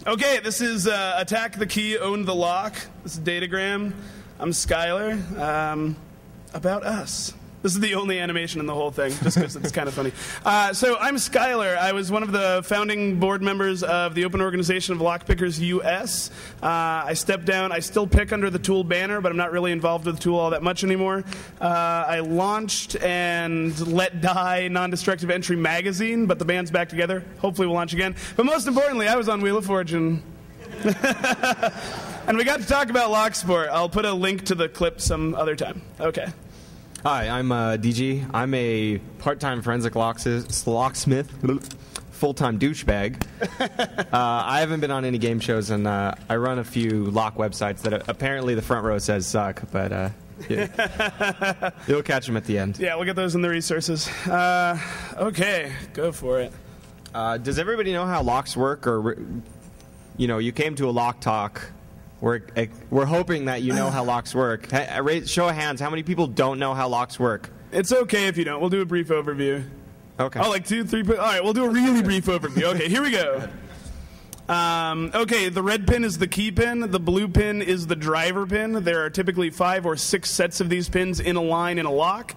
Okay, this is Attack the Key, Own the Lock. This is Datagram. I'm Schuyler. About us. This is the only animation in the whole thing, just because it's kind of funny. So I'm Schuyler. I was one of the founding board members of the Open Organization of Lockpickers US. I stepped down. I still pick under the tool banner, but I'm not really involved with the tool all that much anymore. I launched and let die Non-Destructive Entry magazine, but the band's back together. Hopefully we'll launch again. But most importantly, I was on Wheel of Fortune. And we got to talk about Locksport. I'll put a link to the clip some other time. Okay. Hi, I'm DG. I'm a part-time forensic locksmith, full-time douchebag. I haven't been on any game shows, and I run a few lock websites that apparently the front row says suck, but you'll catch them at the end. Yeah, we'll get those in the resources. Okay, go for it. Does everybody know how locks work? Or, you came to a lock talk. We're hoping that you know how locks work. Show of hands, how many people don't know how locks work? It's okay if you don't. We'll do a brief overview. Okay. Oh, like 2, 3... All right, we'll do a really brief overview. Okay, here we go. Okay, the red pin is the key pin. The blue pin is the driver pin. There are typically 5 or 6 sets of these pins in a line in a lock.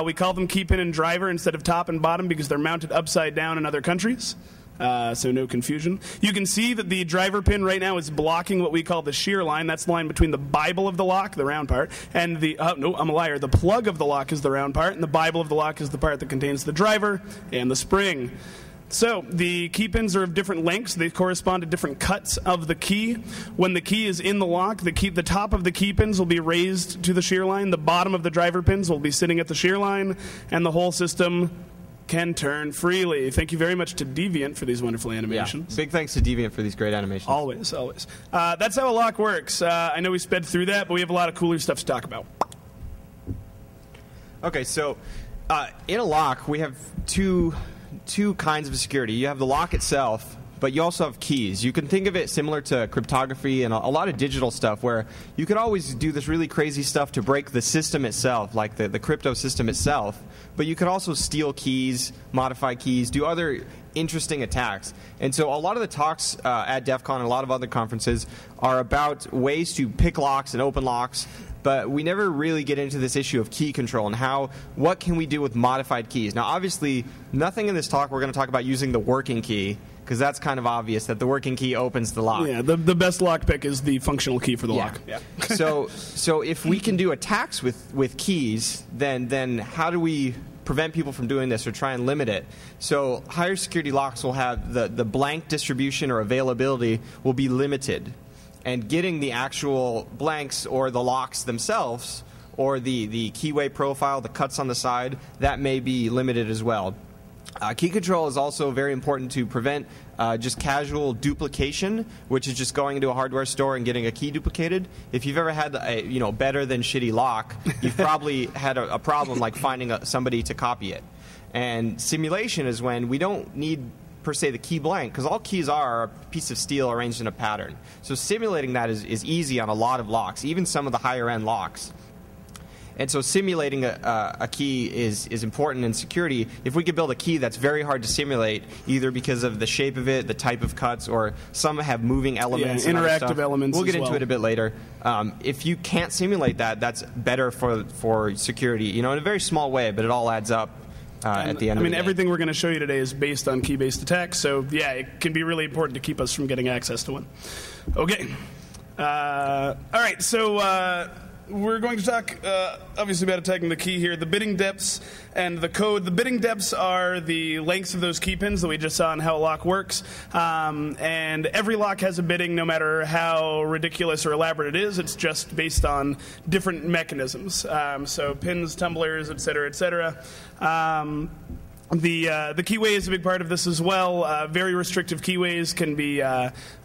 We call them key pin and driver instead of top and bottom because they're mounted upside down in other countries. So no confusion. You can see that the driver pin right now is blocking what we call the shear line. That's the line between the Bible of the lock, the round part, and the, no, I'm a liar. The plug of the lock is the round part, and the Bible of the lock is the part that contains the driver and the spring. So the key pins are of different lengths. They correspond to different cuts of the key. When the key is in the lock, the top of the key pins will be raised to the shear line. The bottom of the driver pins will be sitting at the shear line, and the whole system can turn freely. Thank you very much to Deviant for these wonderful animations. Yeah. Big thanks to Deviant for these great animations. Always, always. That's how a lock works. I know we sped through that, but we have a lot of cooler stuff to talk about. Okay, so in a lock, we have two kinds of security. You have the lock itself, but you also have keys. You can think of it similar to cryptography and a lot of digital stuff where you could always do this really crazy stuff to break the system itself, like the crypto system itself, but you could also steal keys, modify keys, do other interesting attacks. And so a lot of the talks at Defcon and a lot of other conferences are about ways to pick locks and open locks, but we never really get into this issue of key control and what can we do with modified keys. Now, obviously, nothing in this talk we're going to talk about using the working key, because that's kind of obvious that the working key opens the lock. Yeah, the best lock pick is the functional key for the lock. Yeah. So if we can do attacks with keys, then how do we prevent people from doing this or try and limit it? So higher security locks will have the blank distribution or availability will be limited. And getting the actual blanks or the locks themselves or the keyway profile, the cuts on the side, that may be limited as well. Key control is also very important to prevent just casual duplication, which is just going into a hardware store and getting a key duplicated. If you've ever had a better than shitty lock, you've probably had a problem like finding somebody to copy it. And simulation is when we don't need per se the key blank, because all keys are a piece of steel arranged in a pattern. So simulating that is easy on a lot of locks, even some of the higher end locks. And so simulating a key is important in security. If we could build a key that's very hard to simulate, either because of the shape of it, the type of cuts, or some have moving elements, and interactive elements. We'll get into it a bit later. If you can't simulate that, that's better for security. In a very small way, but it all adds up. At the end of the day. Everything we're going to show you today is based on key-based attacks, so yeah, it can be really important to keep us from getting access to one. Okay. All right, so we're going to talk, obviously, about attacking the key here. The bidding depths and the code. The bidding depths are the lengths of those key pins that we just saw in how a lock works. And every lock has a bidding, no matter how ridiculous or elaborate it is. It's just based on different mechanisms. So pins, tumblers, et cetera, et cetera. The keyway is a big part of this as well. Very restrictive keyways can be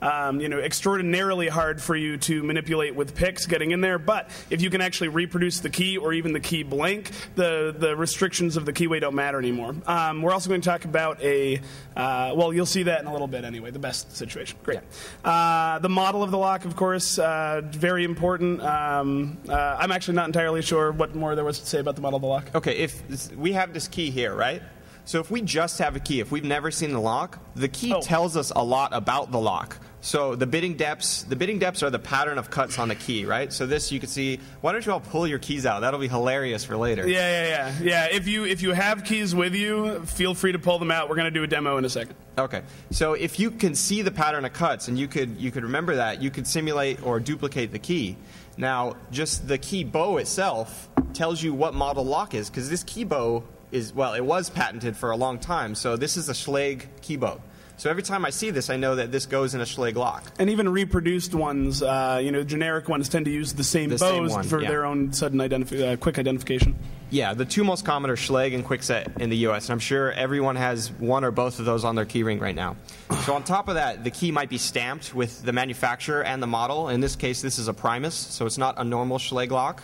extraordinarily hard for you to manipulate with picks getting in there. But if you can actually reproduce the key or even the key blank, the restrictions of the keyway don't matter anymore. We're also going to talk about you'll see that in a little bit anyway, the best situation. Great. Yeah. The model of the lock, of course, very important. I'm actually not entirely sure what more there was to say about the model of the lock. Okay, if we have this key here, right? So if we just have a key, if we've never seen the lock, the key tells us a lot about the lock. So the bidding depths are the pattern of cuts on the key, right? So this you can see. Why don't you all pull your keys out? That'll be hilarious for later. Yeah. If you have keys with you, feel free to pull them out. We're going to do a demo in a second. Okay. So if you can see the pattern of cuts and you could remember that, you could simulate or duplicate the key. Now, just the key bow itself tells you what model lock is, because this key bow it was patented for a long time. So this is a Schlage key bow. So every time I see this, I know that this goes in a Schlage lock. And even reproduced ones, generic ones tend to use the same bows for their own sudden quick identification. Yeah, the two most common are Schlage and Kwikset in the U.S. And I'm sure everyone has one or both of those on their key ring right now. So on top of that, the key might be stamped with the manufacturer and the model. In this case, this is a Primus, so it's not a normal Schlage lock.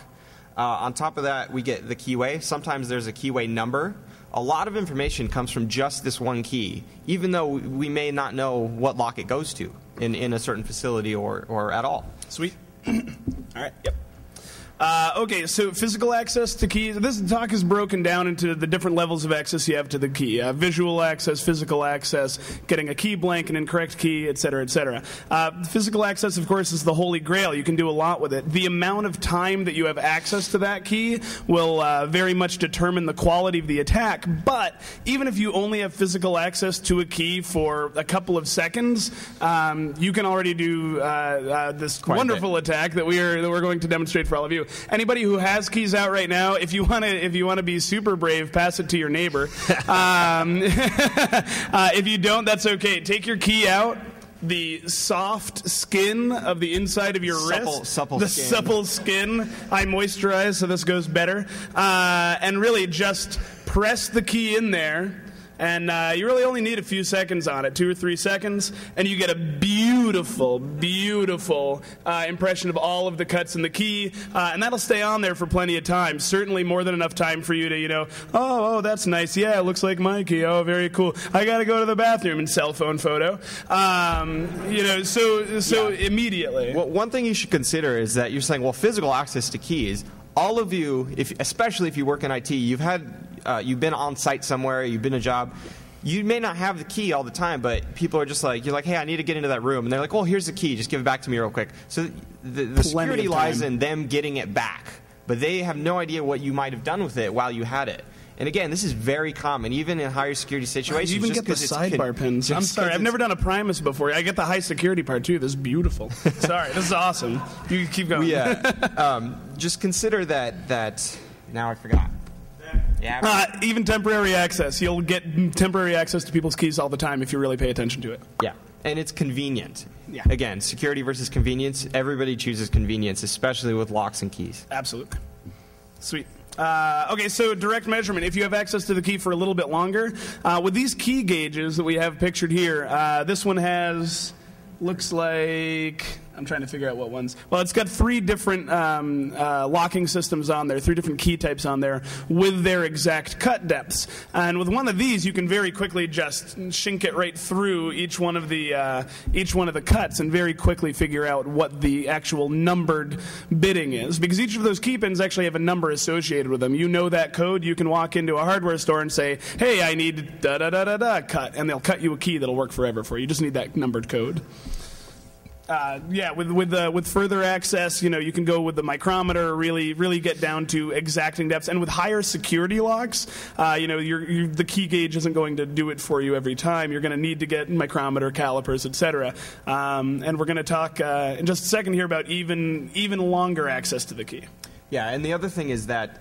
On top of that, we get the keyway. Sometimes there's a keyway number. A lot of information comes from just this one key, even though we may not know what lock it goes to in a certain facility or at all. Sweet. All right. Yep. Okay, so physical access to keys. This talk is broken down into the different levels of access you have to the key. Visual access, physical access, getting a key blank, an incorrect key, et cetera, et cetera. Physical access, of course, is the holy grail. You can do a lot with it. The amount of time that you have access to that key will very much determine the quality of the attack. But even if you only have physical access to a key for a couple of seconds, you can already do this wonderful attack that we're going to demonstrate for all of you. Anybody who has keys out right now, if you want to be super brave, pass it to your neighbor. If you don't, that's okay. Take your key out. The soft skin of the inside of your wrist, supple skin. I moisturize, so this goes better. And really just press the key in there. And you really only need a few seconds on it, 2 or 3 seconds, and you get a beautiful, beautiful impression of all of the cuts in the key, and that'll stay on there for plenty of time. Certainly more than enough time for you to, oh, that's nice. Yeah, it looks like my key. Oh, very cool. I got to go to the bathroom and cell phone photo. So immediately. Well, one thing you should consider is that you're saying, well, physical access to keys. All of you, especially if you work in IT, you've been on site somewhere, you've been a job. You may not have the key all the time, but people are just like, you're like, hey, I need to get into that room. And they're like, well, here's the key. Just give it back to me real quick. So the security lies in them getting it back. But they have no idea what you might have done with it while you had it. And again, this is very common, even in higher security situations. You even get the sidebar pins. I'm sorry, I've never done a Primus before. I get the high security part too. This is beautiful. Sorry, this is awesome. You can keep going. Just consider that. Now I forgot. Yeah. Even temporary access. You'll get temporary access to people's keys all the time if you really pay attention to it. Yeah. And it's convenient. Yeah. Again, security versus convenience. Everybody chooses convenience, especially with locks and keys. Absolutely. Sweet. Okay, so direct measurement. If you have access to the key for a little bit longer, with these key gauges that we have pictured here, this one looks like, I'm trying to figure out what ones. Well, it's got 3 different locking systems on there, 3 different key types on there with their exact cut depths. And with one of these, you can very quickly just shink it right through each one of the cuts and very quickly figure out what the actual numbered bidding is. Because each of those key pins actually have a number associated with them. You know that code. You can walk into a hardware store and say, hey, I need da-da-da-da-da cut. And they'll cut you a key that'll work forever for you. You just need that numbered code. With further access, you can go with the micrometer, really get down to exacting depths, and with higher security locks, the key gauge isn't going to do it for you every time. You're going to need to get micrometer, calipers, etc. And we're going to talk in just a second here about even longer access to the key. Yeah, and the other thing is that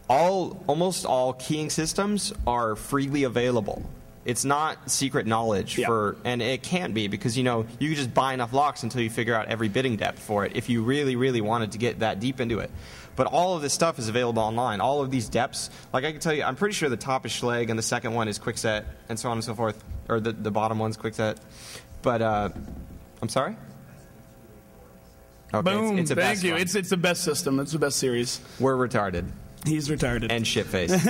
almost all keying systems are freely available. It's not secret knowledge and it can't be because, you can just buy enough locks until you figure out every bidding depth for it if you really, really wanted to get that deep into it. But all of this stuff is available online. All of these depths, like I can tell you, I'm pretty sure the top is Schlage and the second one is Kwikset and so on and so forth, or the bottom one's Kwikset. But, I'm sorry? Okay, Boom, it's thank you. It's the best system. It's the best series. We're retarded. He's retarded. And shit-faced.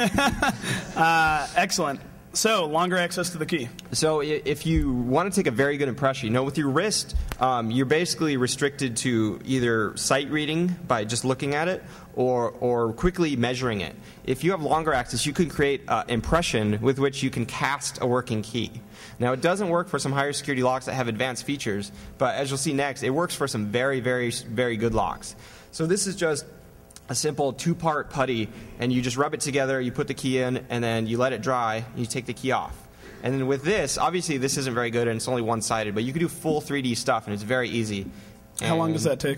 Excellent. So, longer access to the key. So if you want to take a very good impression, with your wrist, you're basically restricted to either sight reading by just looking at it or quickly measuring it. If you have longer access, you can create an impression with which you can cast a working key. Now, it doesn't work for some higher security locks that have advanced features, but as you'll see next, it works for some very, very, very good locks. So this is just a simple two-part putty, and you just rub it together, you put the key in, and then you let it dry, and you take the key off. And then with this, obviously this isn't very good, and it's only one-sided, but you can do full 3D stuff, and it's very easy. How long does that take?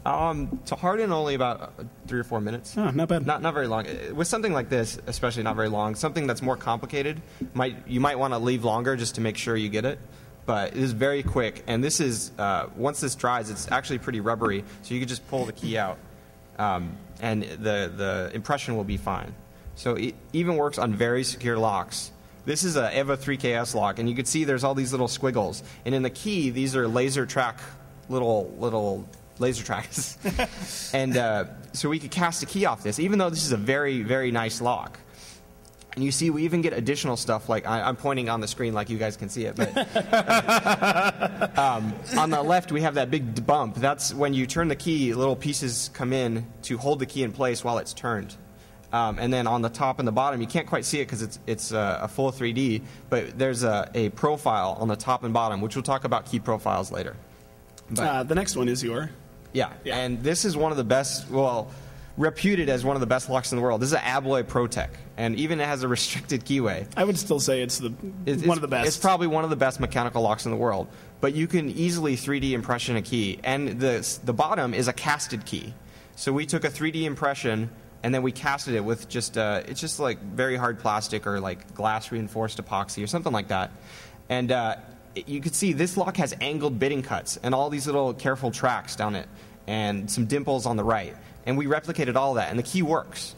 To harden, only about 3 or 4 minutes. Oh, not bad. Not very long. With something like this, especially not very long, something that's more complicated, you might want to leave longer just to make sure you get it. But it is very quick, and this is, once this dries, it's actually pretty rubbery, so you can just pull the key out. And the impression will be fine. So it even works on very secure locks. This is a EVA 3KS lock, and you can see there's all these little squiggles. And in the key, these are laser track, little laser tracks. And so we could cast a key off this, even though this is a very, very nice lock. And you see, we even get additional stuff, like I'm pointing on the screen like you guys can see it. But on the left, we have that big bump. That's when you turn the key, little pieces come in to hold the key in place while it's turned. And then on the top and the bottom, you can't quite see it because it's a full 3D, but there's a profile on the top and bottom, which we'll talk about key profiles later. But, the next one is your. Yeah, and this is one of the best, reputed as one of the best locks in the world. This is an Abloy ProTech, and even it has a restricted keyway. I would still say it's one of the best. It's probably one of the best mechanical locks in the world. But you can easily 3D impression a key, and the bottom is a casted key. So we took a 3D impression, and then we casted it with it's just like very hard plastic or like glass reinforced epoxy or something like that. And you can see this lock has angled bitting cuts and all these little careful tracks down it and some dimples on the right. And we replicated all of that, and the key works.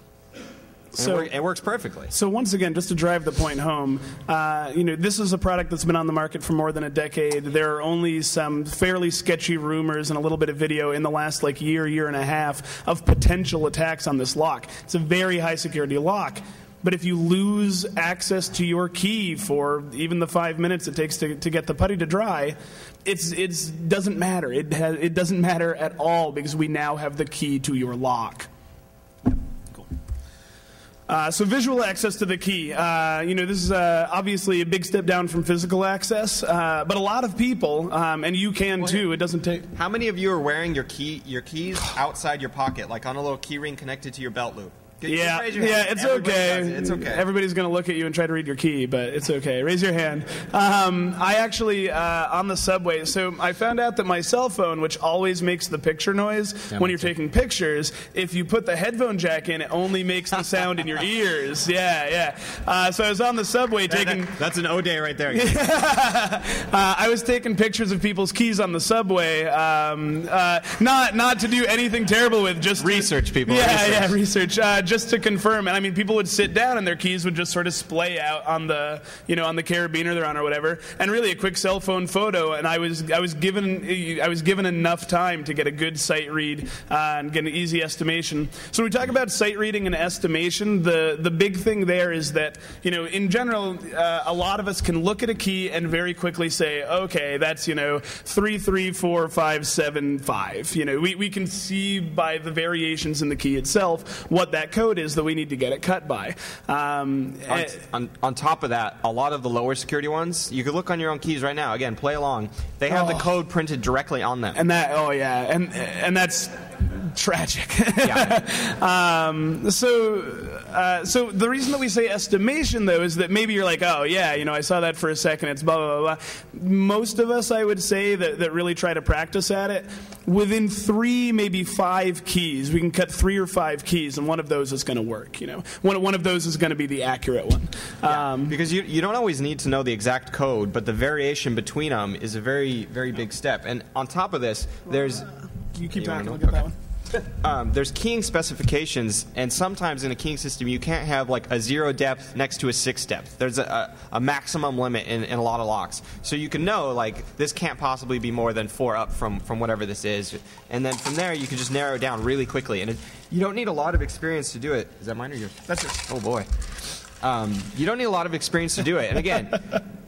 So it works perfectly. So once again, just to drive the point home, this is a product that's been on the market for more than a decade. There are only some fairly sketchy rumors and a little bit of video in the last year and a half of potential attacks on this lock. It's a very high security lock. But if you lose access to your key for even the 5 minutes it takes to get the putty to dry, it doesn't matter. It doesn't matter at all because we now have the key to your lock. Cool. So visual access to the key. This is obviously a big step down from physical access, but a lot of people, and you can too. It doesn't take. How many of you are wearing your keys outside your pocket, like on a little key ring connected to your belt loop? It's okay. It's okay. Everybody's going to look at you and try to read your key, but it's okay. Raise your hand. I actually, on the subway, so I found out that my cell phone, which always makes the picture noise when you're taking pictures, if you put the headphone jack in, it only makes the sound in your ears. Yeah. So I was on the subway taking... That's an O-day right there. I was taking pictures of people's keys on the subway, not to do anything terrible with, just research, people. Research. Just to confirm, and I mean, people would sit down and their keys would just sort of splay out on the, on the carabiner they're on or whatever. And really, a quick cell phone photo, and I was given enough time to get a good sight read and get an easy estimation. So when we talk about sight reading and estimation, the big thing there is that in general, a lot of us can look at a key and very quickly say, okay, that's 334575. We can see by the variations in the key itself what that code is that we need to get it cut by. On top of that, a lot of the lower security ones, you can look on your own keys right now. Again, play along. They have the code printed directly on them. And and that's tragic. So the reason that we say estimation, though, is that maybe you're like, I saw that for a second, it's blah, blah, blah. Most of us, I would say, that really try to practice at it, within 3, maybe 5 keys, we can cut 3 or 5 keys, and one of those is going to work. One of those is going to be the accurate one. Because you don't always need to know the exact code, but the variation between them is a very, very big step. And on top of this, there's... You keep talking, I'll get that one. There's keying specifications, and sometimes in a keying system you can't have a 0 depth next to a 6 depth. There's a maximum limit in a lot of locks. So you can know, this can't possibly be more than 4 up from whatever this is. And then from there you can just narrow it down really quickly. And you don't need a lot of experience to do it. Is that mine or yours? That's it. Oh, boy. You don't need a lot of experience to do it. And again,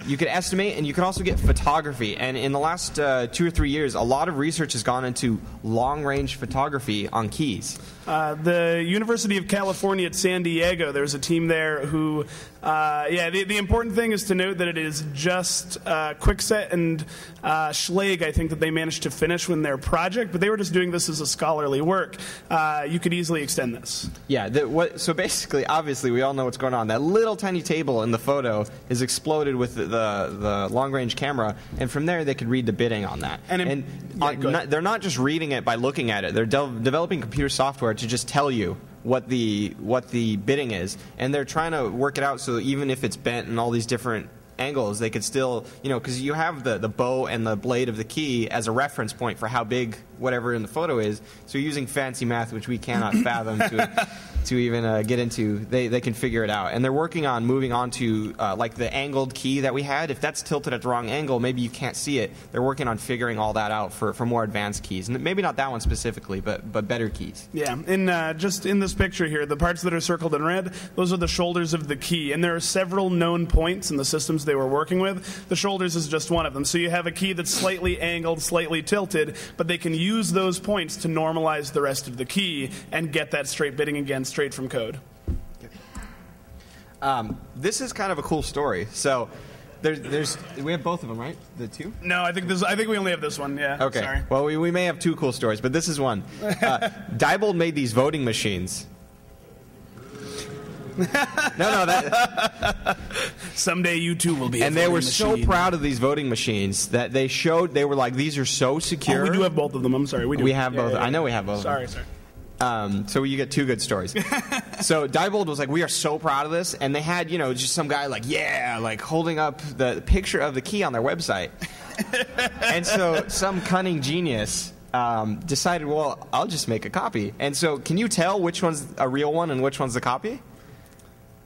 you can estimate, and you can also get photography. And in the last 2 or 3 years, a lot of research has gone into long-range photography on keys. The University of California at San Diego, there's a team there who, the important thing is to note that it is just Kwikset and Schlage, I think, that they managed to finish with their project, but they were just doing this as a scholarly work. You could easily extend this. Yeah, so basically, obviously, we all know what's going on. That little tiny table in the photo is exploded with the long-range camera, and from there they could read the bidding on that. They're not just reading it by looking at it. They're developing computer software to just tell you what the bidding is, and they're trying to work it out so even if it's bent in all these different angles, they could still, because you have the bow and the blade of the key as a reference point for how big whatever in the photo is. So using fancy math, which we cannot fathom to even get into, they can figure it out. And they're working on moving on to like the angled key that we had. If that's tilted at the wrong angle, maybe you can't see it. They're working on figuring all that out for more advanced keys. And maybe not that one specifically, but better keys. Yeah, and just in this picture here, the parts that are circled in red, those are the shoulders of the key. And there are several known points in the systems they were working with. The shoulders is just one of them. So you have a key that's slightly angled, slightly tilted, but they can use those points to normalize the rest of the key and get that straight bidding again straight from code. This is kind of a cool story. So we have both of them, right? The two? No, I think we only have this one. Yeah. Okay. Sorry. Well, we may have two cool stories, but this is one. Diebold made these voting machines. Someday you too will be. And they were so proud of these voting machines that they were like, these are so secure. Oh, we do have both of them. I'm sorry. We do. We have both. I know we have both. Sorry. So you get two good stories. So Diebold was like, we are so proud of this, and they had just some guy like holding up the picture of the key on their website. And so some cunning genius decided, well, I'll just make a copy. And so can you tell which one's a real one and which one's the copy?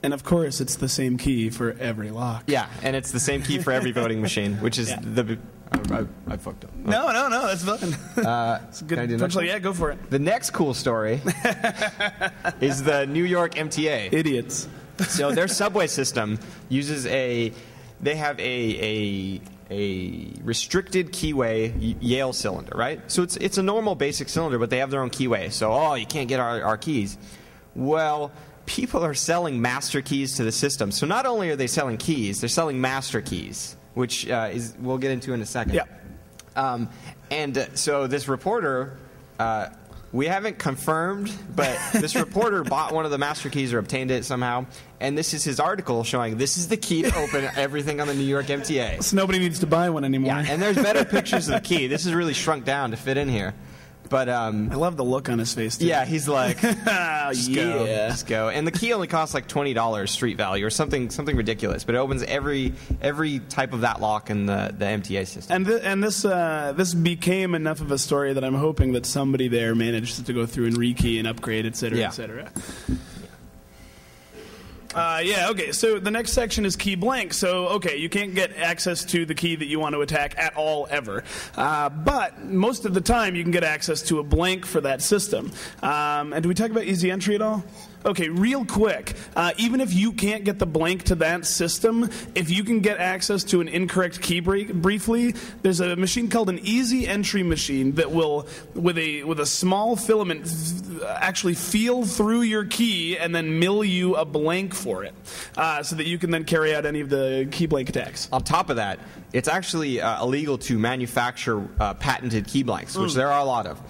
And of course, it's the same key for every lock. Yeah, and it's the same key for every voting machine, which is I fucked up. No, that's fun. It's a good punchline. Yeah, go for it. The next cool story is the New York MTA. Idiots. So their subway system uses they have a restricted keyway Yale cylinder, right? So it's a normal basic cylinder, but they have their own keyway. So, you can't get our keys. Well, people are selling master keys to the system. So not only are they selling keys, they're selling master keys, which we'll get into in a second. Yeah. So this reporter, we haven't confirmed, but this reporter bought one of the master keys or obtained it somehow, and this is his article showing this is the key to open everything on the New York MTA. So nobody needs to buy one anymore. Yeah, and there's better pictures of the key. This is really shrunk down to fit in here. But I love the look on his face, too. Yeah, he's like, just go. And the key only costs like $20 street value or something ridiculous. But it opens every type of that lock in the MTA system. And this became enough of a story that I'm hoping that somebody there managed to go through and rekey and upgrade, et cetera, et cetera. Okay, so the next section is key blank. So, you can't get access to the key that you want to attack at all, ever. But most of the time, you can get access to a blank for that system. And do we talk about easy entry at all? Okay, real quick, even if you can't get the blank to that system, if you can get access to an incorrect key briefly, there's a machine called an easy entry machine that will, with a small filament, actually feel through your key and then mill you a blank for it, so that you can then carry out any of the key blank attacks. On top of that, it's actually illegal to manufacture patented key blanks, which there are a lot of.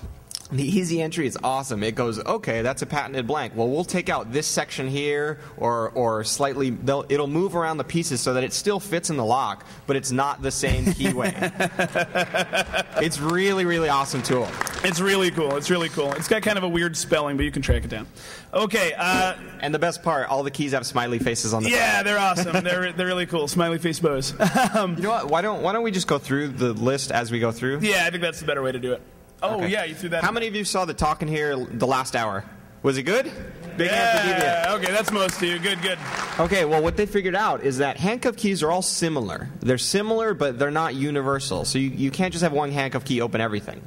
The easy entry is awesome. It goes, okay, that's a patented blank. Well, we'll take out this section here, or slightly, it'll move around the pieces so that it still fits in the lock, but it's not the same keyway. It's really, really awesome tool. It's really cool. It's got kind of a weird spelling, but you can track it down. Okay. And the best part, all the keys have smiley faces on the Yeah, front. they're awesome. They're really cool. Smiley face bows. You know what? Why don't we just go through the list as we go through? Yeah, I think that's the better way to do it. Oh, okay. Yeah, you threw that. How many of you saw the talk in here the last hour? Was it good? Big hand for Deviant. Okay, that's most of you. Good. Okay, well, what they figured out is that handcuff keys are all similar. They're similar, but they're not universal. So you can't just have one handcuff key open everything.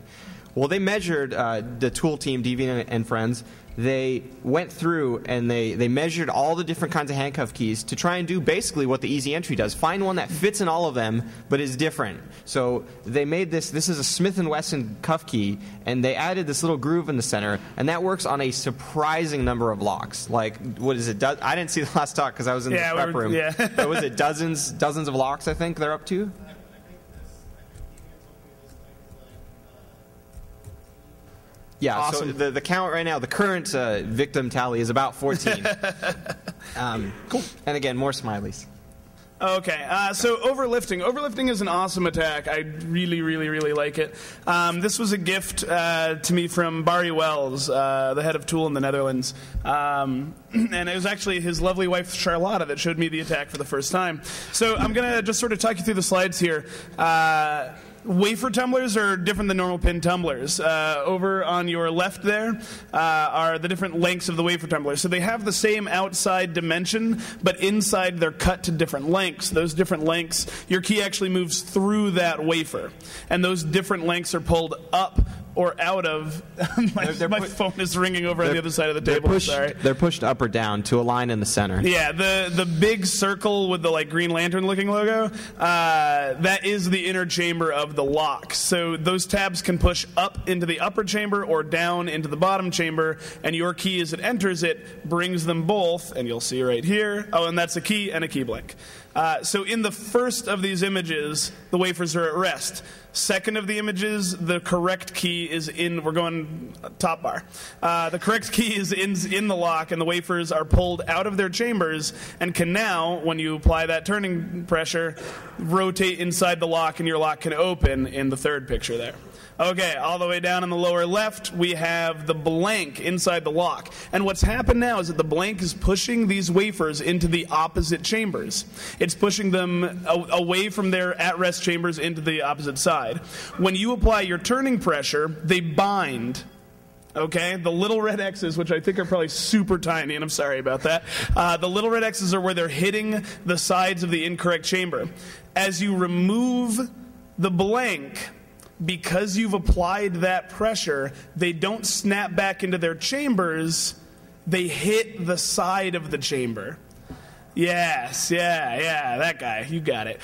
Well, they measured, the tool team, Deviant and friends, they went through and they measured all the different kinds of handcuff keys to try and do basically what the easy entry does. Find one that fits in all of them but is different. So they made this is a Smith & Wesson cuff key, and they added this little groove in the center, and that works on a surprising number of locks. Like, what is it? I didn't see the last talk because I was in the prep room. Yeah. But was it dozens of locks, I think, they're up to? Yeah, awesome. So the count right now, the current victim tally is about 14. Cool. And again, more smileys. Okay, so overlifting. Overlifting is an awesome attack. I really, really, really like it. This was a gift to me from Barry Wells, the head of Tool in the Netherlands. And it was actually his lovely wife, Charlotta, that showed me the attack for the first time. So I'm going to just sort of talk you through the slides here. Wafer tumblers are different than normal pin tumblers. Over on your left there are the different lengths of the wafer tumbler. So they have the same outside dimension, but inside they're cut to different lengths. Those different lengths, your key actually moves through that wafer. And those different lengths are pulled up or out of. My phone is ringing over on the other side of the table. Sorry. They're pushed up or down to align in the center. Yeah, the big circle with the Green Lantern looking logo, that is the inner chamber of the lock. So those tabs can push up into the upper chamber or down into the bottom chamber, and your key as it enters it brings them both, and you'll see right here. Oh, and that's a key and a key blank. So in the first of these images, the wafers are at rest. Second of the images, the correct key is in, we're going top bar. The correct key is in the lock, and the wafers are pulled out of their chambers and can now, when you apply that turning pressure, rotate inside the lock, and your lock can open in the third picture there. Okay, all the way down in the lower left, we have the blank inside the lock. And what's happened now is that the blank is pushing these wafers into the opposite chambers. It's pushing them away from their at-rest chambers into the opposite side. When you apply your turning pressure, they bind. Okay, the little red X's, which I think are probably super tiny, and I'm sorry about that. The little red X's are where they're hitting the sides of the incorrect chamber. As you remove the blank, because you've applied that pressure, they don't snap back into their chambers, they hit the side of the chamber. Yes, yeah, that guy, you got it.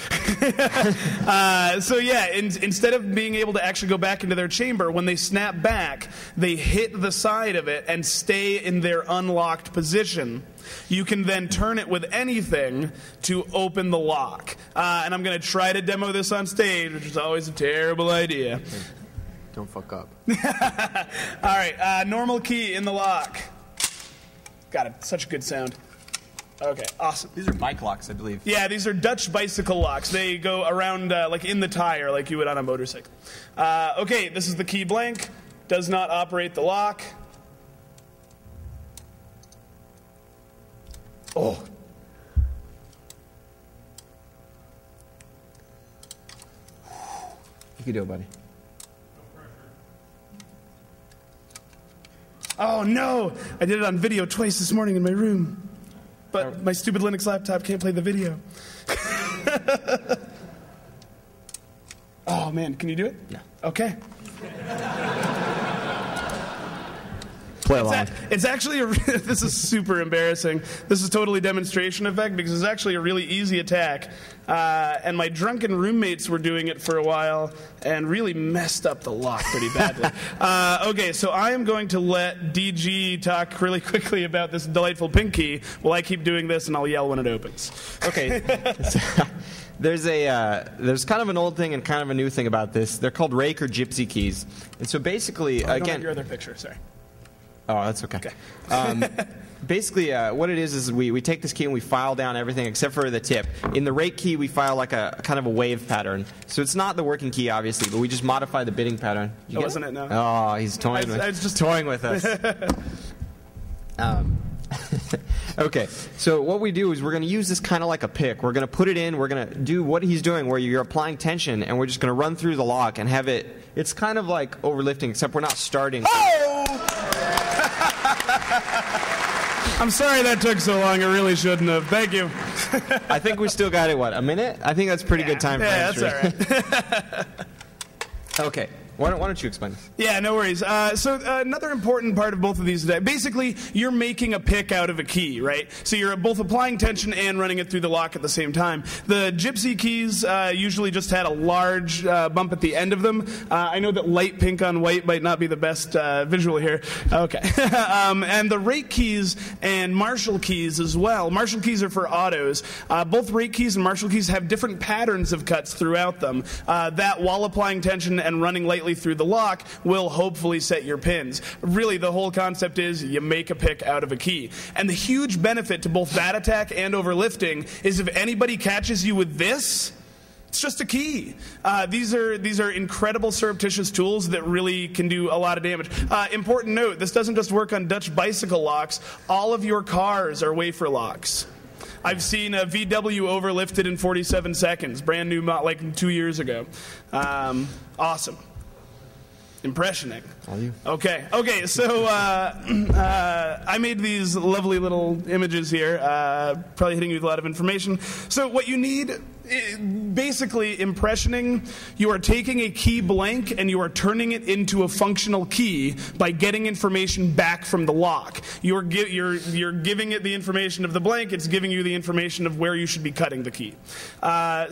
So yeah, instead of being able to actually go back into their chamber, when they snap back, they hit the side of it and stay in their unlocked position. You can then turn it with anything to open the lock. And I'm going to try to demo this on stage, which is always a terrible idea. Don't fuck up. All right, normal key in the lock. Got it. Such a good sound. Okay, awesome. These are bike locks, I believe. Yeah, these are Dutch bicycle locks. They go around like in the tire like you would on a motorcycle. Okay, this is the key blank. Does not operate the lock. Oh. You can do it, buddy. Oh, no. I did it on video twice this morning in my room. But my stupid Linux laptop can't play the video. Oh, man. Can you do it? Yeah. Okay. Play along. It's actually this is super embarrassing. This is totally demonstration effect because it's actually a really easy attack. And my drunken roommates were doing it for a while and really messed up the lock pretty badly. Okay, so I am going to let DG talk really quickly about this delightful pink key while I keep doing this, and I'll yell when it opens. Okay. There's kind of an old thing and kind of a new thing about this. They're called rake or gypsy keys. And so basically, again, your other picture, sorry. Oh, that's okay. Basically, what it is we take this key and we file down everything except for the tip. In the rake key, we file like a kind of a wave pattern. So it's not the working key, obviously, but we just modify the bidding pattern. Wasn't it? No. Oh, he's toying with us. Okay, so what we do is we're going to use this kind of like a pick. We're going to put it in. We're going to do what he's doing where you're applying tension, and we're just going to run through the lock and have it. It's kind of like overlifting, except we're not starting. Oh! I'm sorry that took so long. I really shouldn't have. Thank you. I think we still got it, what, a minute? I think that's pretty good time for entry. Yeah, that's all right. Okay, Why don't you explain this? Yeah, no worries. So another important part of both of these, basically, you're making a pick out of a key, right? So you're both applying tension and running it through the lock at the same time. The Gypsy keys usually just had a large bump at the end of them. I know that light pink on white might not be the best visual here. Okay. And the rate keys and Marshall keys as well. Marshall keys are for autos. Both rate keys and Marshall keys have different patterns of cuts throughout them that, while applying tension and running lightly through the lock, will hopefully set your pins. Really, the whole concept is you make a pick out of a key. And the huge benefit to both that attack and overlifting is if anybody catches you with this, it's just a key. These are incredible surreptitious tools that really can do a lot of damage. Important note, this doesn't just work on Dutch bicycle locks. All of your cars are wafer locks. I've seen a VW overlifted in 47 seconds, brand new, like 2 years ago. Awesome. Impressioning. All you. Okay, so I made these lovely little images here, probably hitting you with a lot of information. So what you need, basically impressioning, you are taking a key blank and you are turning it into a functional key by getting information back from the lock. You're giving it the information of the blank, it's giving you the information of where you should be cutting the key.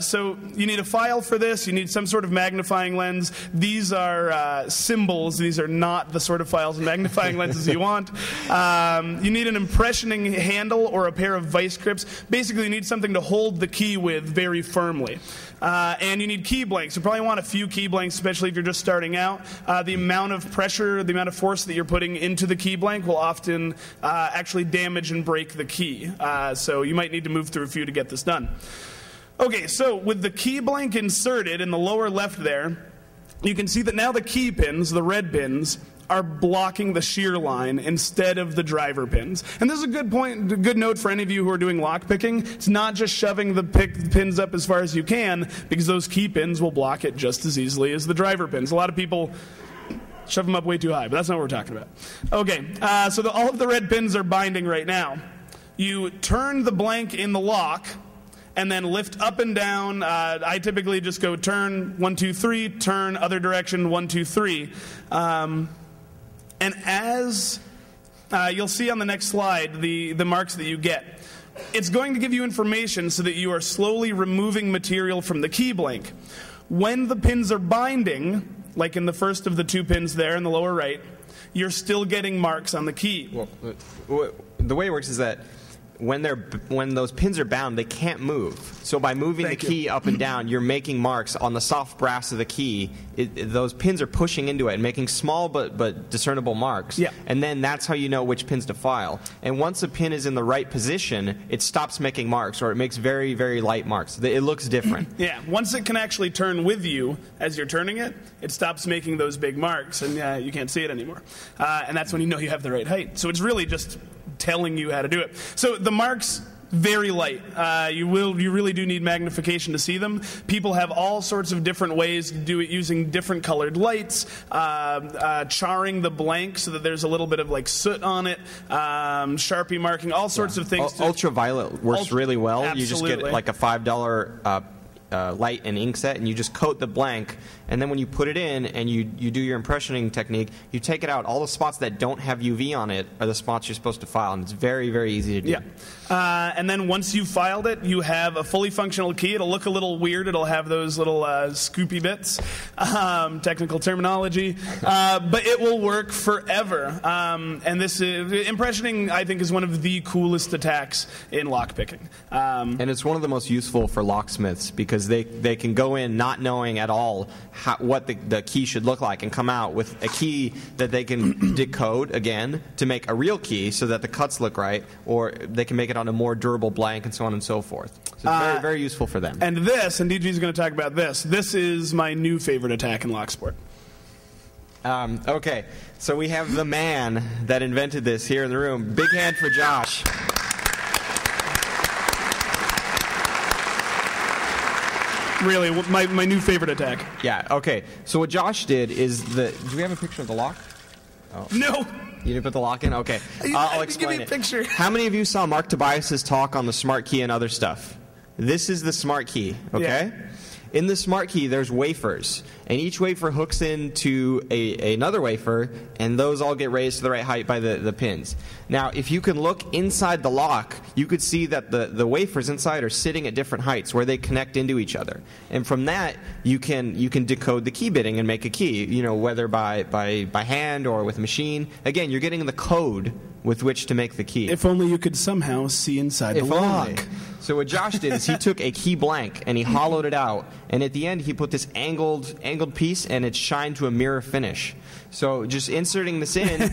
So you need a file for this, you need some sort of magnifying lens. These are symbols, these are not the sort of files and magnifying lenses you want. You need an impressioning handle or a pair of vice grips. Basically you need something to hold the key with very firmly. And you need key blanks. You probably want a few key blanks, especially if you're just starting out. The amount of pressure, the amount of force that you're putting into the key blank will often actually damage and break the key. So you might need to move through a few to get this done. Okay, so with the key blank inserted in the lower left there, you can see that now the key pins, the red pins, are blocking the shear line instead of the driver pins. And this is a good point, a good note for any of you who are doing lock picking. It's not just shoving the pins up as far as you can, because those key pins will block it just as easily as the driver pins. A lot of people shove them up way too high, but that's not what we're talking about. Okay, so all of the red pins are binding right now. You turn the blank in the lock and then lift up and down. I typically just go turn, 1, 2, 3, turn, other direction, 1, 2, 3. And as you'll see on the next slide, the marks that you get, it's going to give you information so that you are slowly removing material from the key blank. When the pins are binding, like in the first of the 2 pins there in the lower right, you're still getting marks on the key. Well, the way it works is that when those pins are bound, they can't move. So by moving the key up and down, you're making marks on the soft brass of the key. Those pins are pushing into it and making small but discernible marks. Yeah. And then that's how you know which pins to file. And once a pin is in the right position, it stops making marks, or it makes very, very light marks. It looks different. Yeah. Once it can actually turn with you as you're turning it, it stops making those big marks, and you can't see it anymore. And that's when you know you have the right height. So it's really just telling you how to do it. So the marks, very light. You really do need magnification to see them. People have all sorts of different ways to do it using different colored lights, charring the blank so that there's a little bit of like soot on it, Sharpie marking, all sorts of things. Ultraviolet works really well. Absolutely. You just get like a $5 light and ink set, and you just coat the blank, and then when you put it in and you do your impressioning technique, you take it out. All the spots that don't have UV on it are the spots you're supposed to file, and it's very, very easy to do. Yeah. And then once you've filed it, you have a fully functional key. It'll look a little weird. It'll have those little scoopy bits, technical terminology, but it will work forever. And this impressioning, I think, is one of the coolest attacks in lockpicking. And it's one of the most useful for locksmiths, because they can go in not knowing at all what the key should look like, and come out with a key that they can decode again to make a real key so that the cuts look right, or they can make it on a more durable blank, and so on and so forth. So it's very, very useful for them. And DG is going to talk about this. This is my new favorite attack in Locksport. Okay, so we have the man that invented this here in the room. Big hand for Josh. Really, my new favorite attack. Yeah, okay. So what Josh did is do we have a picture of the lock? Oh. No! You didn't put the lock in? Okay. I'll explain it. Picture. How many of you saw Mark Tobias's talk on the smart key and other stuff? This is the smart key, okay? in the smart key, there's wafers, and each wafer hooks into another wafer, and those all get raised to the right height by the pins. Now, if you can look inside the lock, you could see that the wafers inside are sitting at different heights where they connect into each other. And from that, you can decode the key bitting and make a key, whether by hand or with a machine. Again, you're getting the code with which to make the key. If only you could somehow see inside the lock. So what Josh did is he took a key blank and he hollowed it out, and at the end he put this angled piece, and it's shined to a mirror finish. So just inserting this in,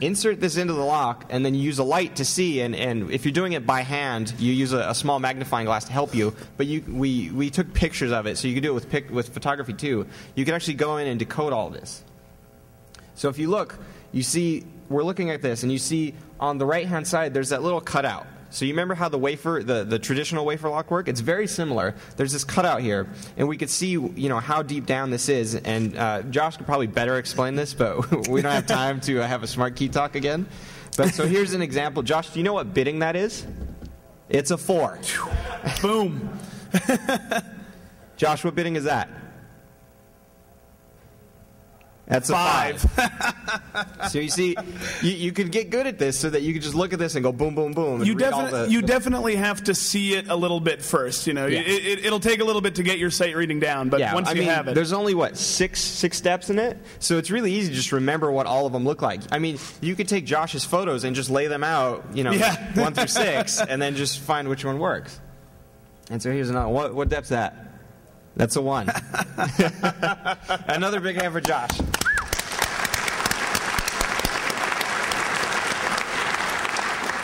insert this into the lock, and then you use a light to see. And if you're doing it by hand, you use a small magnifying glass to help you. But we took pictures of it, so you can do it with photography too. You can actually go in and decode all this. So if you look, you see we're looking at this, and you see on the right-hand side there's that little cutout. So you remember how the traditional wafer lock work? It's very similar. There's this cutout here, and we could see how deep down this is. And Josh could probably better explain this, but we don't have time to have a smart key talk again. But so here's an example. Josh, do you know what bitting that is? It's a 4. Boom. Josh, what bitting is that? That's a 5. So you see, you could get good at this so that you could just look at this and go boom, boom, boom. You definitely have to see it a little bit first. It'll take a little bit to get your sight reading down, but once you have it. There's only, six steps in it? So it's really easy to just remember what all of them look like. I mean, you could take Josh's photos and just lay them out, 1 through 6, and then just find which one works. And so here's another. What depth's that? That's a 1. Another big hand for Josh.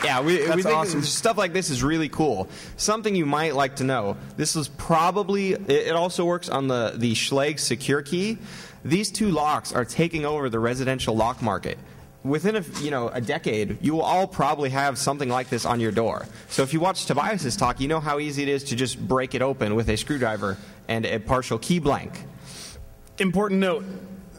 Yeah, we think awesome. Stuff like this is really cool. Something you might like to know. This is probably, it also works on the Schlage secure key. These two locks are taking over the residential lock market. Within a decade, you will all probably have something like this on your door. So if you watch Tobias's talk, you know how easy it is to just break it open with a screwdriver and a partial key blank. Important note.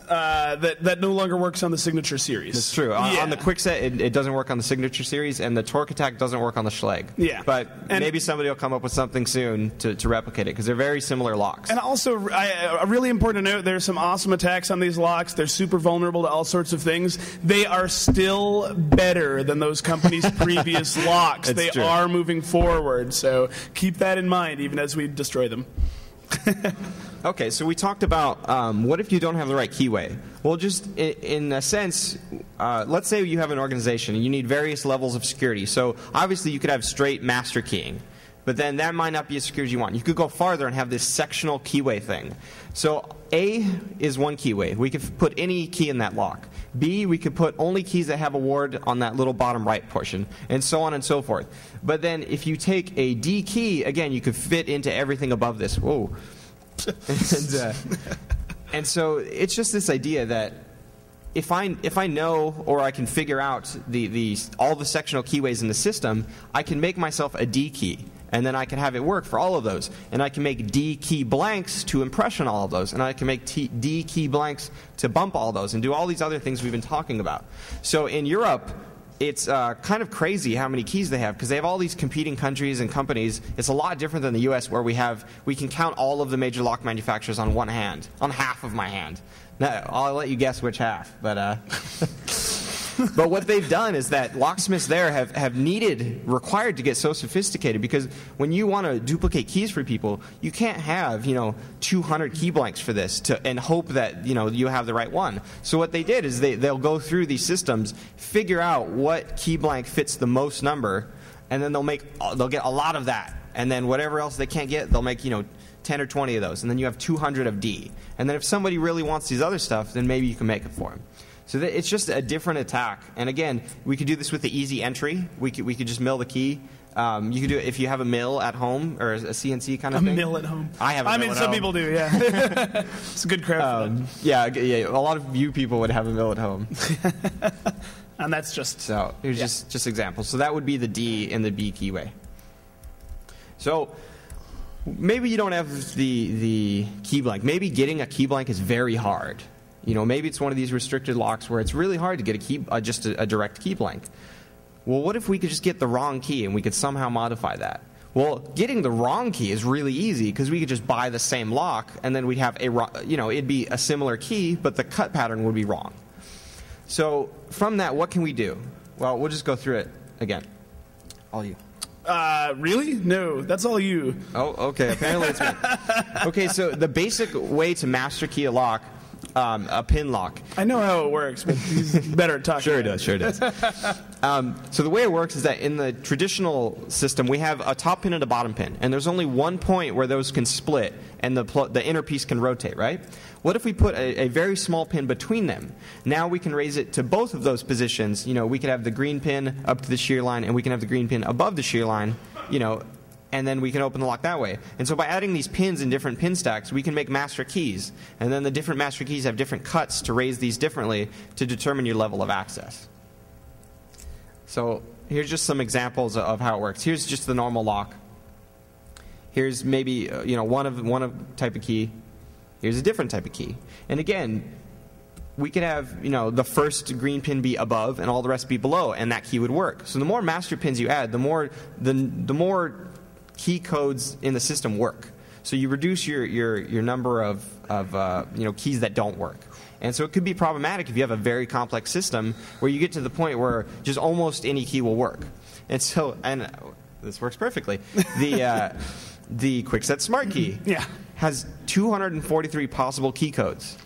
That no longer works on the Signature series. That's true. On the Quickset, it doesn't work on the Signature series, and the Torque Attack doesn't work on the Schlage. Yeah. But maybe somebody will come up with something soon to replicate it, because they're very similar locks. And also, really important to note, there's some awesome attacks on these locks. They're super vulnerable to all sorts of things. They are still better than those companies' previous locks. They are moving forward, so keep that in mind, even as we destroy them. Okay, so we talked about what if you don't have the right keyway? Well, just in a sense, let's say you have an organization and you need various levels of security. So obviously you could have straight master keying, but then that might not be as secure as you want. You could go farther and have this sectional keyway thing. So A is one keyway. We could put any key in that lock. B, we could put only keys that have a word on that little bottom right portion, and so on and so forth. But then if you take a D key, again, you could fit into everything above this. Whoa. And so it's just this idea that if I know, or I can figure out all the sectional keyways in the system, I can make myself a D key, and then I can have it work for all of those. And I can make D key blanks to impression all of those, and I can make D key blanks to bump all those, and do all these other things we've been talking about. So in Europe, it's kind of crazy how many keys they have, because they have all these competing countries and companies. It's a lot different than the U.S., where we can count all of the major lock manufacturers on one hand, on half of my hand. Now, I'll let you guess which half, but but what they've done is that locksmiths there have required to get so sophisticated, because when you want to duplicate keys for people, you can't have 200 key blanks for this and hope that you have the right one. So what they did is they'll go through these systems, figure out what key blank fits the most number, and then they'll get a lot of that, and then whatever else they can't get, they'll make 10 or 20 of those, and then you have 200 of D. And then if somebody really wants these other stuff, then maybe you can make it for them. So it's just a different attack. And again, we could do this with the easy entry. We could just mill the key. You could do it if you have a mill at home, or a CNC kind of thing. A mill at home. I have a mill at home. Some people do, yeah. It's a good craft. Yeah, a lot of you people would have a mill at home. And that's just... So here's just examples. So that would be the D and the B keyway. So maybe you don't have the key blank. Maybe getting a key blank is very hard. Maybe it's one of these restricted locks where it's really hard to get just a direct key blank. Well, what if we could just get the wrong key and we could somehow modify that? Well, getting the wrong key is really easy because we could just buy the same lock, and then we'd have it'd be a similar key, but the cut pattern would be wrong. So from that, what can we do? Well, we'll just go through it again. All you. Really? No, that's all you. Oh, okay. Apparently it's me. Okay, so the basic way to master key a lock, a pin lock. I know how it works, but he's better at talking. Sure does. So the way it works is that in the traditional system, we have a top pin and a bottom pin, and there's only one point where those can split, and the inner piece can rotate, right? What if we put a very small pin between them? Now we can raise it to both of those positions. We could have the green pin up to the shear line, and we can have the green pin above the shear line, and then we can open the lock that way. And so by adding these pins in different pin stacks, we can make master keys. And then the different master keys have different cuts to raise these differently to determine your level of access. So here's just some examples of how it works. Here's just the normal lock. Here's maybe one of type of key. Here's a different type of key. And again, we could have the first green pin be above and all the rest be below, and that key would work. So the more master pins you add, the more key codes in the system work. So you reduce your number of keys that don't work. And so it could be problematic if you have a very complex system where you get to the point where just almost any key will work. And this works perfectly. The QuickSet Smart Key has 243 possible key codes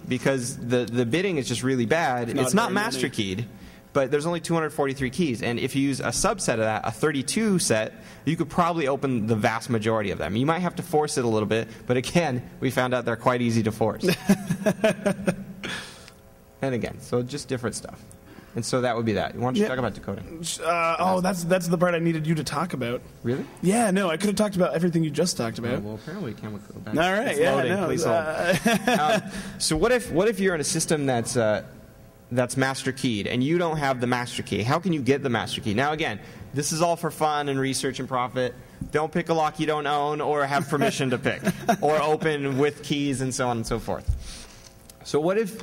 because the bidding is just really bad. It's not master keyed, but there's only 243 keys. And if you use a subset of that, a 32 set, you could probably open the vast majority of them. You might have to force it a little bit, but again, we found out they're quite easy to force. And again, so just different stuff. And so that would be that. Why don't you talk about decoding? That's the part I needed you to talk about. Really? Yeah, no, I could have talked about everything you just talked about. Well, apparently we can't go back. All right, Please hold. So what if you're in a system that's master keyed and you don't have the master key? How can you get the master key? Now again, this is all for fun and research and profit. Don't pick a lock you don't own or have permission to pick, or open with keys and so on and so forth. So what if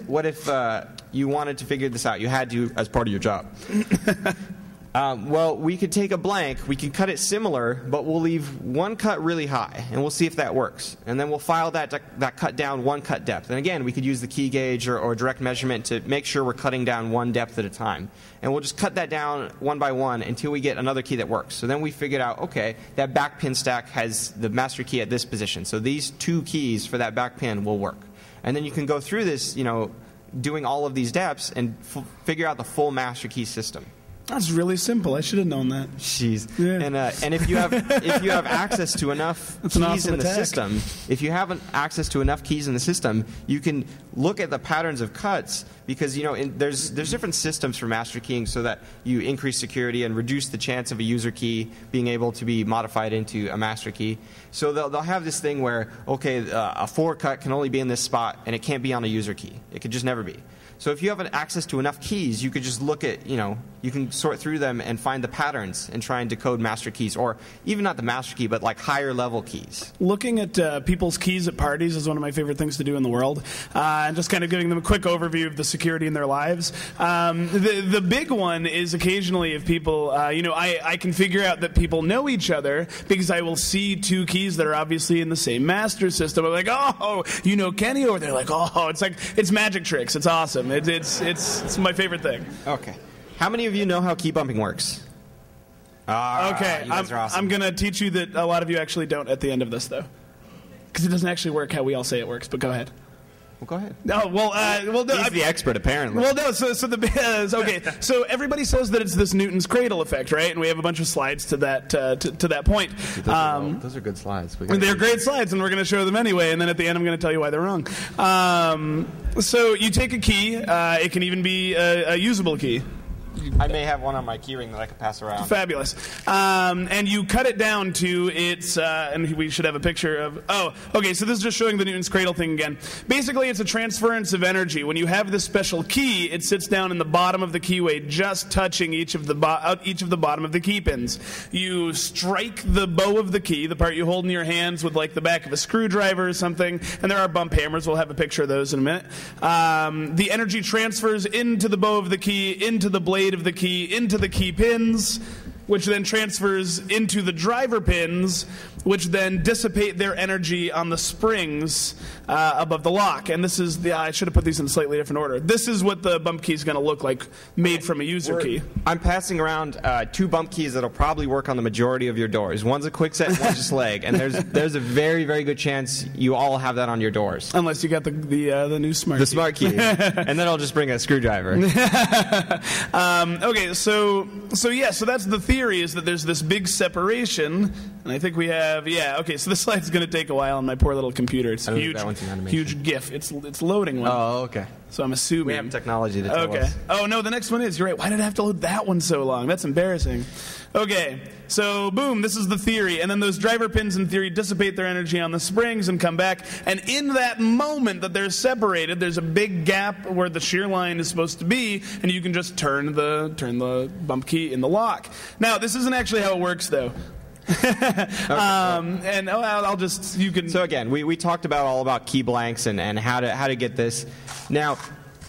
you wanted to figure this out? You had to as part of your job. Well, we could take a blank, we could cut it similar, but we'll leave one cut really high, and we'll see if that works. And then we'll file that cut down one cut depth. And again, we could use the key gauge or direct measurement to make sure we're cutting down one depth at a time. And we'll just cut that down one by one until we get another key that works. So then we figured out, okay, that back pin stack has the master key at this position. So these two keys for that back pin will work. And then you can go through this, doing all of these depths and figure out the full master key system. That's really simple. I should have known that. Jeez. Yeah. And if you have access to enough keys in the system, you can look at the patterns of cuts because there's different systems for master keying so that you increase security and reduce the chance of a user key being able to be modified into a master key. So they'll have this thing where a 4 cut can only be in this spot and it can't be on a user key. It could just never be. So if you have access to enough keys, you could just look at, you can sort through them and find the patterns and try and decode master keys, or even not the master key, but like higher level keys. Looking at people's keys at parties is one of my favorite things to do in the world, and just kind of giving them a quick overview of the security in their lives. The big one is occasionally if people, I can figure out that people know each other because I will see two keys that are obviously in the same master system. I'm like, oh, you know Kenny? Or they're like, oh, it's magic tricks. It's awesome. It's my favorite thing. Okay. How many of you know how key bumping works? Okay. You guys are awesome. I'm going to teach you that a lot of you actually don't at the end of this, though. Because it doesn't actually work how we all say it works, but go ahead. Well, go ahead. No, no, he's the expert, apparently. Well, no. Okay. So everybody says that it's this Newton's cradle effect, right? And we have a bunch of slides to that to that point. Those are good slides. They're great slides, and we're going to show them anyway. And then at the end, I'm going to tell you why they're wrong. So you take a key. It can even be a usable key. I may have one on my keyring that I could pass around. Fabulous. And you cut it down to its, and we should have a picture of, okay, so this is just showing the Newton's cradle thing again. Basically, it's a transference of energy. When you have this special key, it sits down in the bottom of the keyway, just touching each of the bottom of the key pins. You strike the bow of the key, the part you hold in your hands with like the back of a screwdriver or something, and there are bump hammers. We'll have a picture of those in a minute. The energy transfers into the bow of the key, into the blade of the key, into the key pins, which then transfers into the driver pins, which then dissipate their energy on the springs above the lock. And this is I should have put these in a slightly different order. This is what the bump key is going to look like, made from a user key. I'm passing around 2 bump keys that'll probably work on the majority of your doors. One's a quickset, one's a Schlage, and there's a very, very good chance you all have that on your doors. Unless you got the new smart key. The smart key. And then I'll just bring a screwdriver. Okay, so that's the theory, is that there's this big separation, and I think we have, okay, so this slide's going to take a while on my poor little computer. It's huge GIF. It's loading one. Oh, okay. So I'm assuming. We have technology to tell us. Oh, no, the next one is. You're right. Why did I have to load that one so long? That's embarrassing. Okay, so boom, this is the theory. And then those driver pins, in theory, dissipate their energy on the springs and come back. And in that moment that they're separated, there's a big gap where the shear line is supposed to be, and you can just turn the bump key in the lock. Now, this isn't actually how it works, though. And I'll just, you can. So again, we talked all about key blanks and how to get this. Now,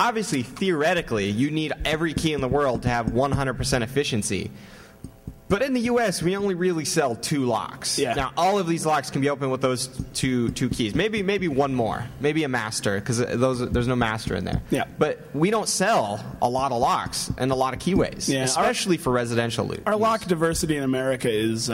obviously, theoretically, you need every key in the world to have 100% efficiency. But in the U.S., we only really sell 2 locks. Yeah. Now, all of these locks can be opened with those two keys. Maybe one more. Maybe a master, because there's no master in there. Yeah. But we don't sell a lot of locks and a lot of keyways, especially for residential use. Our lock diversity in America is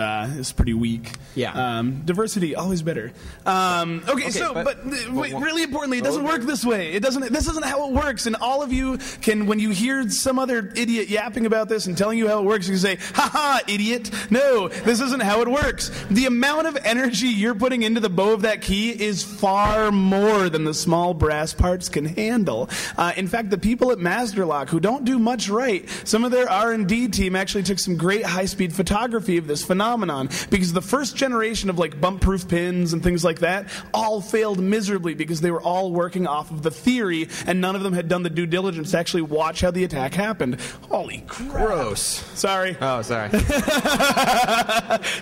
pretty weak. Yeah. Diversity, always better. But really importantly, it doesn't work this way. This isn't how it works. And all of you can, when you hear some other idiot yapping about this and telling you how it works, you can say, ha-ha, idiot. No, this isn't how it works. The amount of energy you're putting into the bow of that key is far more than the small brass parts can handle. In fact, the people at Masterlock, who don't do much right, some of their R&D team actually took some great high-speed photography of this phenomenon, because the first generation of like bump-proof pins and things like that all failed miserably because they were all working off of the theory, and none of them had done the due diligence to actually watch how the attack happened. Holy crap. Gross. Sorry. Oh, sorry.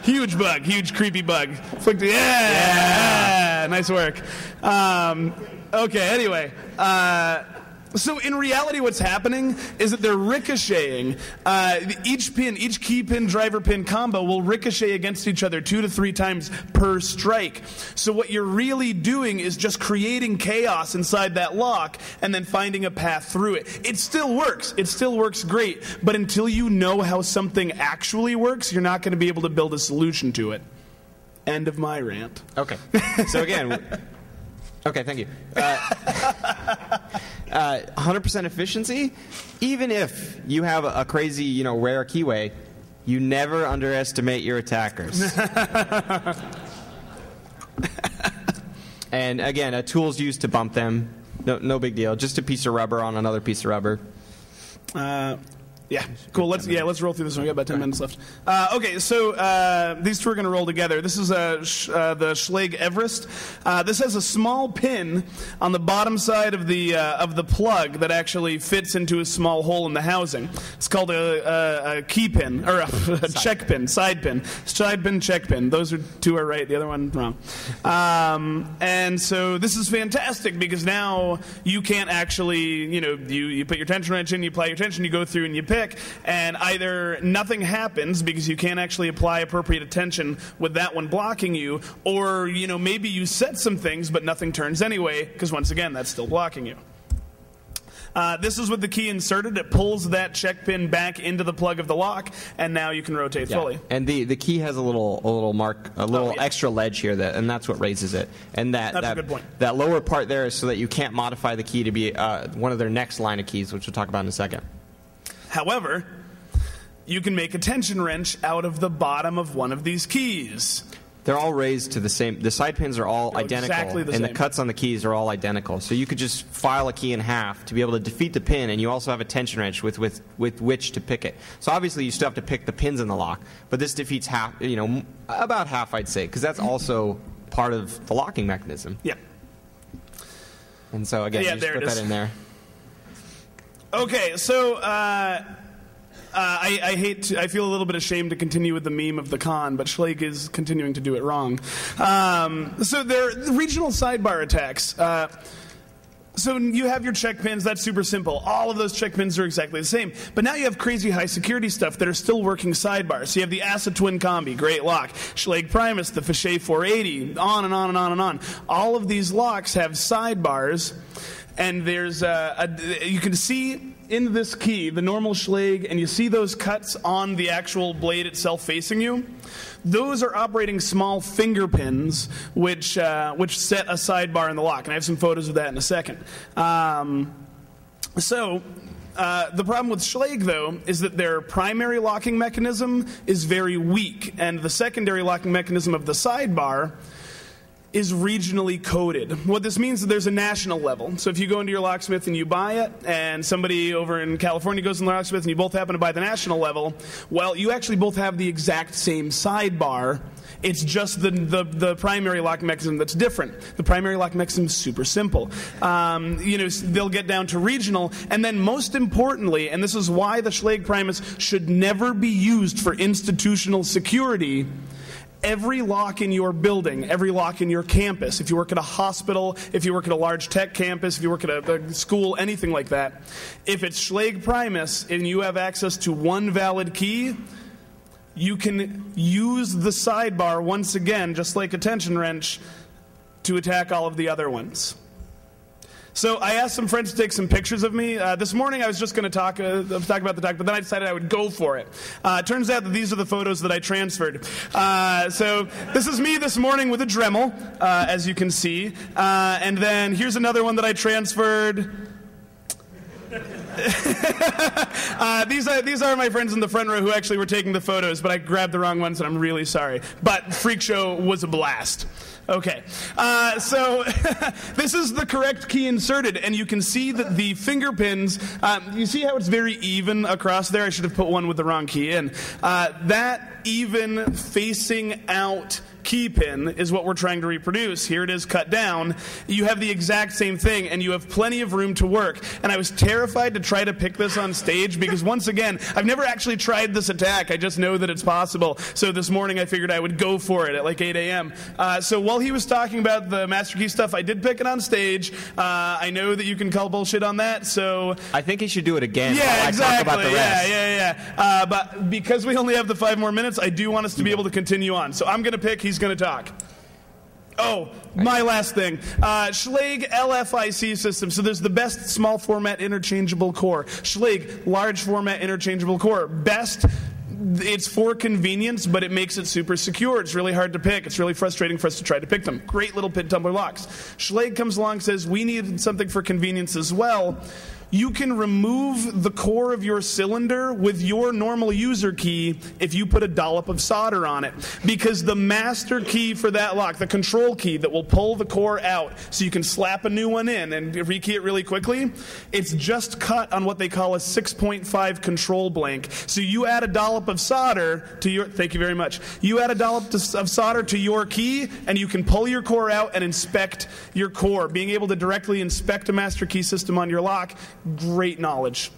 Huge bug, huge creepy bug. Yeah. Nice work. Okay, anyway. So in reality what's happening is that they're ricocheting. Each key pin, driver pin combo will ricochet against each other 2 to 3 times per strike. So what you're really doing is just creating chaos inside that lock and then finding a path through it. It still works. It still works great. But until you know how something actually works, you're not going to be able to build a solution to it. End of my rant. Okay. So again... Okay, thank you. 100% efficiency, even if you have a crazy, rare keyway, you never underestimate your attackers. And again, a tool's used to bump them. No big deal. Just a piece of rubber on another piece of rubber. Yeah, cool. Let's roll through this one. We got about 10 minutes left. Okay, so these two are going to roll together. This is the Schlage Everest. This has a small pin on the bottom side of the plug that actually fits into a small hole in the housing. It's called a key pin, or a check pin, side pin, check pin. Those two are right. The other one wrong. And so this is fantastic because now you can't actually, you put your tension wrench in, you apply your tension, you go through and you pick. And either nothing happens because you can't actually apply appropriate attention with that one blocking you, or maybe you set some things but nothing turns anyway because once again that's still blocking you. This is with the key inserted. It pulls that check pin back into the plug of the lock, and now you can rotate fully. And the key has a little mark, extra ledge here, and that's what raises it. And that's a good point. That lower part there is so that you can't modify the key to be one of their next line of keys, which we'll talk about in a second. However, you can make a tension wrench out of the bottom of one of these keys. They're all raised to the same. The side pins are all identical, exactly the and same. The cuts on the keys are all identical. So you could just file a key in half to be able to defeat the pin, and you also have a tension wrench with which to pick it. So obviously you still have to pick the pins in the lock, but this defeats half. About half, I'd say, because that's also part of the locking mechanism. Yeah. And so again, you just put that in there. Okay, so I feel a little bit ashamed to continue with the meme of the con, but Schlage is continuing to do it wrong. So there are regional sidebar attacks. So you have your check pins, that's super simple. All of those check pins are exactly the same. But now you have crazy high security stuff that are still working sidebars. So you have the Acid Twin Combi, great lock. Schlage Primus, the Fichet 480, on and on and on and on. All of these locks have sidebars, and there's you can see in this key the normal Schlage, and you see those cuts on the actual blade itself facing you. Those are operating small finger pins, which set a sidebar in the lock, and I have some photos of that in a second. The problem with Schlage, though, is that their primary locking mechanism is very weak, and the secondary locking mechanism of the sidebar is regionally coded. What this means is there's a national level. So if you go into your locksmith and you buy it, and somebody over in California goes in the locksmith and you both happen to buy the national level, well, you actually both have the exact same sidebar. It's just the primary lock mechanism that's different. The primary lock mechanism is super simple. They'll get down to regional, and then most importantly, and this is why the Schlage Primus should never be used for institutional security, every lock in your building, every lock in your campus, if you work at a hospital, if you work at a large tech campus, if you work at a school, anything like that, if it's Schlage Primus and you have access to one valid key, you can use the sidebar once again, just like a tension wrench, to attack all of the other ones. So I asked some friends to take some pictures of me. This morning I was just going to talk about the talk, but then I decided I would go for it. Turns out that these are the photos that I transferred. So this is me this morning with a Dremel, as you can see. And then here's another one that I transferred. These are my friends in the front row who actually were taking the photos, but I grabbed the wrong ones, and I'm really sorry. But Freak Show was a blast. Okay, so this is the correct key inserted, and you can see that the finger pins, you see how it's very even across there? I should have put one with the wrong key in. That even facing out key pin is what we're trying to reproduce. Here it is cut down. You have the exact same thing, and you have plenty of room to work. And I was terrified to try to pick this on stage because, once again, I've never actually tried this attack. I just know that it's possible. So this morning I figured I would go for it at like 8 a.m. So while he was talking about the master key stuff, I did pick it on stage. I know that you can call bullshit on that, so I think he should do it again. Yeah, exactly. Talk about the rest. Yeah. But because we only have the 5 more minutes, I do want us to be able to continue on. So I'm going to pick, he's going to talk. Oh, my last thing. Schlage LFIC system. So there's the best small format interchangeable core. Schlage large format interchangeable core. Best, it's for convenience, but it makes it super secure. It's really hard to pick. It's really frustrating for us to try to pick them. Great little pin tumbler locks. Schlage comes along and says, we need something for convenience as well. You can remove the core of your cylinder with your normal user key if you put a dollop of solder on it. Because the master key for that lock, the control key that will pull the core out so you can slap a new one in and rekey it really quickly, it's just cut on what they call a 6.5 control blank. So you add a dollop of solder to your, thank you very much, you add a dollop of solder to your key and you can pull your core out and inspect your core. Being able to directly inspect a master key system on your lock, great knowledge.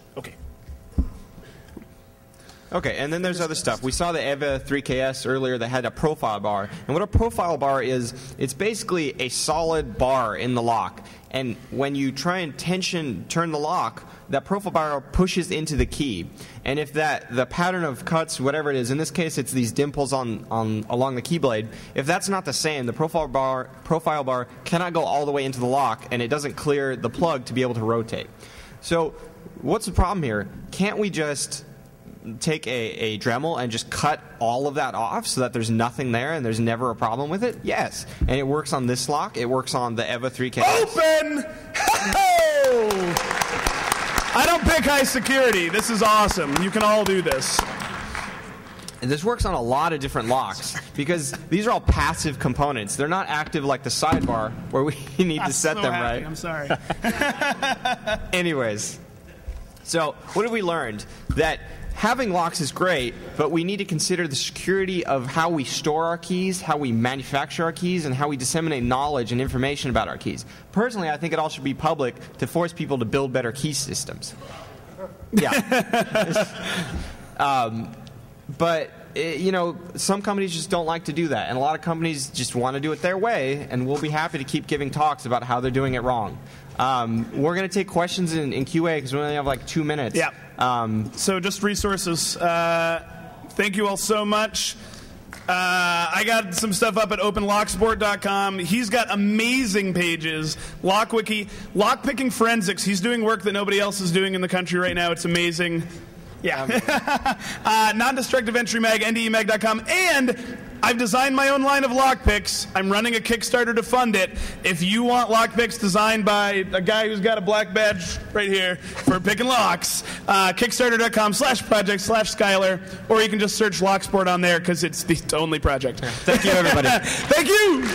Okay, and then there's other stuff. We saw the EVA 3KS earlier that had a profile bar. And what a profile bar is, it's basically a solid bar in the lock. And when you try and turn the lock, that profile bar pushes into the key. And if the pattern of cuts, whatever it is, in this case it's these dimples along the key blade, if that's not the same, the profile bar cannot go all the way into the lock, and it doesn't clear the plug to be able to rotate. So what's the problem here? Can't we just take a Dremel and just cut all of that off so that there's nothing there and there's never a problem with it? Yes. And it works on this lock. It works on the EVA 3K. Open! I don't pick high security. This is awesome. You can all do this. And this works on a lot of different locks because these are all passive components. They're not active like the sidebar where we need to set them right. I'm sorry. Anyways, so what have we learned? That having locks is great, but we need to consider the security of how we store our keys, how we manufacture our keys, and how we disseminate knowledge and information about our keys. Personally, I think it all should be public to force people to build better key systems. Yeah. But, some companies just don't like to do that. And a lot of companies just want to do it their way, and we'll be happy to keep giving talks about how they're doing it wrong. We're going to take questions in QA because we only have like 2 minutes. Yeah. So just resources. Thank you all so much. I got some stuff up at openlocksport.com. He's got amazing pages. LockWiki, Lockpicking Forensics. He's doing work that nobody else is doing in the country right now. It's amazing. Yeah. Non-destructive entry mag, ndemag.com. And I've designed my own line of lockpicks. I'm running a Kickstarter to fund it. If you want lockpicks designed by a guy who's got a black badge right here for picking locks, kickstarter.com/project/Schuyler, or you can just search Locksport on there because it's the only project. Thank you, everybody. Thank you.